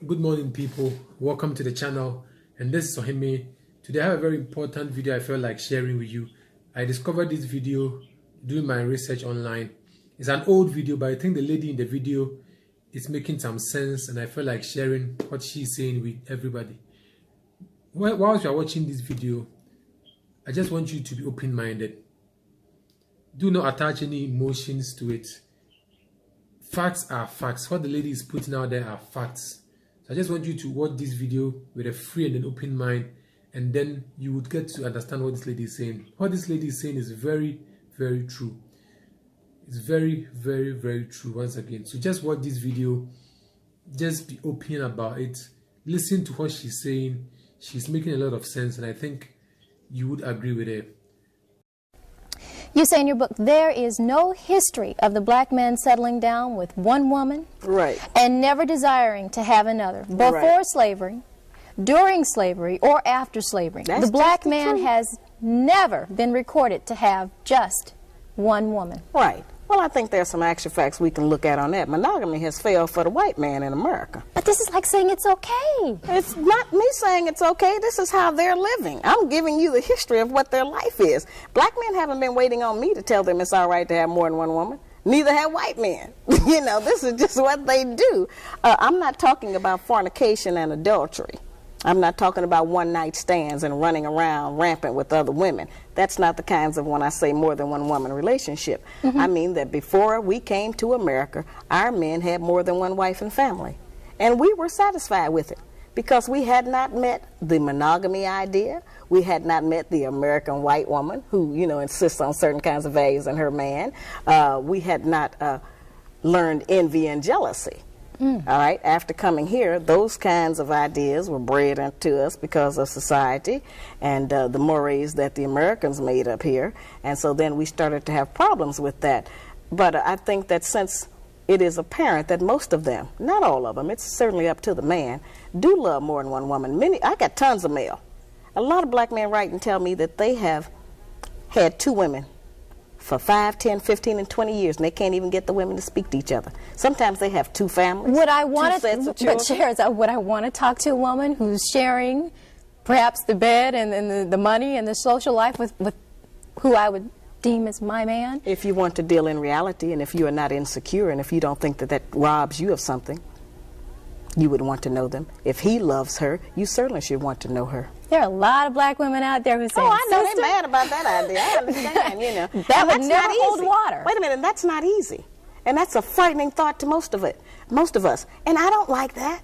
Good morning, people. Welcome to the channel, and this is Ohime. Today I have a very important video I felt like sharing with you. I discovered this video doing my research online. It's an old video, but I think the lady in the video is making some sense, and I felt like sharing what she's saying with everybody. Whilst you are watching this video, I just want you to be open-minded. Do not attach any emotions to it. Facts are facts. What the lady is putting out there are facts. I just want you to watch this video with a free and an open mind, and then you would get to understand what this lady is saying. What this lady is saying is very, very true. It's very, very, very true once again. So just watch this video. Just be open about it. Listen to what she's saying. She's making a lot of sense, and I think you would agree with her. You say in your book, there is no history of the black man settling down with one woman, right, and never desiring to have another, before slavery, during slavery, or after slavery. That's the black man has never been recorded to have just one woman. Right. Well, I think there's some actual facts we can look at on that. Monogamy has failed for the white man in America. But this is like saying it's okay. It's not me saying it's okay. This is how they're living. I'm giving you the history of what their life is. Black men haven't been waiting on me to tell them it's all right to have more than one woman. Neither have white men. You know, this is just what they do. I'm not talking about fornication and adultery. I'm not talking about one-night stands and running around rampant with other women. That's not the kinds of, when I say more than one woman relationship. I mean that before we came to America, our men had more than one wife and family. And we were satisfied with it because we had not met the monogamy idea. We had not met the American white woman who, you know, insists on certain kinds of values in her man. We had not learned envy and jealousy. All right, after coming here, those kinds of ideas were bred into us because of society and the mores that the Americans made up here. And so then we started to have problems with that. But I think that since it is apparent that most of them, not all of them, it's certainly up to the man, do love more than one woman. I got tons of mail. A lot of black men write and tell me that they have had two women for 5, 10, 15, and 20 years, and they can't even get the women to speak to each other. Sometimes they have two families, would I want two sets of children. But Shahrazad, would I want to talk to a woman who's sharing perhaps the bed and the money and the social life with who I would deem as my man? If you want to deal in reality, and if you are not insecure, and if you don't think that that robs you of something, you would want to know them. If he loves her, you certainly should want to know her. There are a lot of black women out there who say, "Oh, I know sister, they're mad about that idea. I understand, you know." that would never hold water. Wait a minute, that's not easy. And that's a frightening thought to most of us. And I don't like that.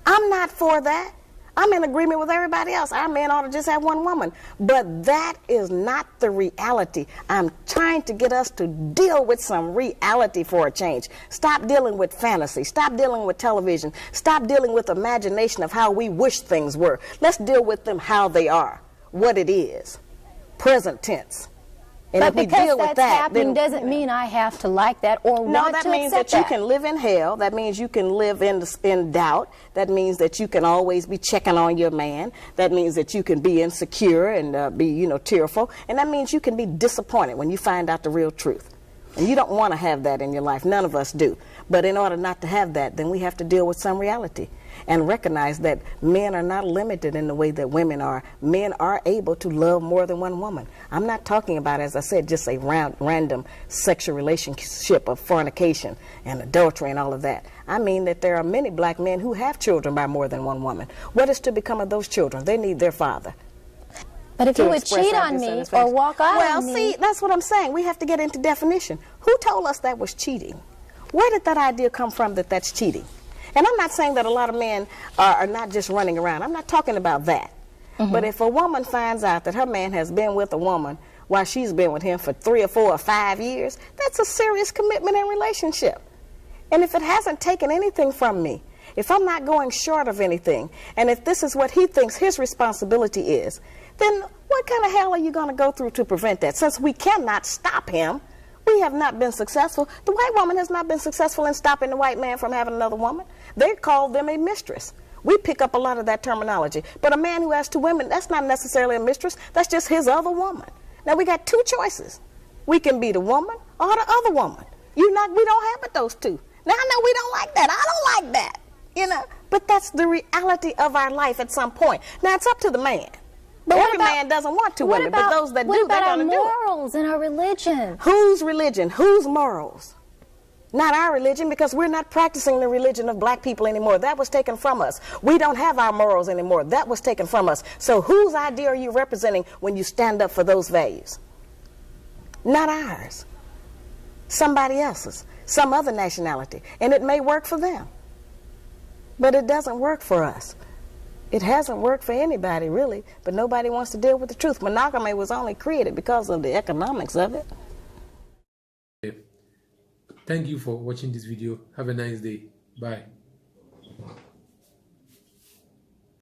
I'm not for that. I'm in agreement with everybody else. Our men ought to just have one woman. But that is not the reality. I'm trying to get us to deal with some reality for a change. Stop dealing with fantasy. Stop dealing with television. Stop dealing with imagination of how we wish things were. Let's deal with them how they are, what it is, present tense. And but if we because deal that's with that, happening then, doesn't mean I have to like that or want to accept that. No, that means that you can live in hell. That means you can live in doubt. That means that you can always be checking on your man. That means that you can be insecure and be, you know, tearful. And that means you can be disappointed when you find out the real truth. And you don't want to have that in your life. None of us do. But in order not to have that, then we have to deal with some reality and recognize that men are not limited in the way that women are. Men are able to love more than one woman. I'm not talking about, as I said, just a random sexual relationship of fornication and adultery and all of that. I mean that there are many black men who have children by more than one woman. What is to become of those children? They need their father. But if you would cheat on me or walk out on me... Well, see, that's what I'm saying. We have to get into definition. Who told us that was cheating? Where did that idea come from that that's cheating? And I'm not saying that a lot of men are not just running around. I'm not talking about that. But if a woman finds out that her man has been with a woman while she's been with him for 3 or 4 or 5 years, that's a serious commitment and relationship. And if it hasn't taken anything from me, if I'm not going short of anything, and if this is what he thinks his responsibility is, then what kind of hell are you going to go through to prevent that? Since we cannot stop him, we have not been successful. The white woman has not been successful in stopping the white man from having another woman. They call them a mistress. We pick up a lot of that terminology. But a man who has 2 women, that's not necessarily a mistress. That's just his other woman. Now, we got 2 choices. We can be the woman or the other woman. We don't have but those 2. Now, I know we don't like that. I don't like that. You know, but that's the reality of our life at some point. Now, it's up to the man. But Every man doesn't want two women, but those that do, they're going to do it. What about our morals and our religion? Whose religion? Whose morals? Not our religion, because we're not practicing the religion of black people anymore. That was taken from us. We don't have our morals anymore. That was taken from us. So whose idea are you representing when you stand up for those values? Not ours. Somebody else's. Some other nationality. And it may work for them. But it doesn't work for us. It hasn't worked for anybody, really. But nobody wants to deal with the truth. Monogamy was only created because of the economics of it. Thank you for watching this video. Have a nice day. Bye.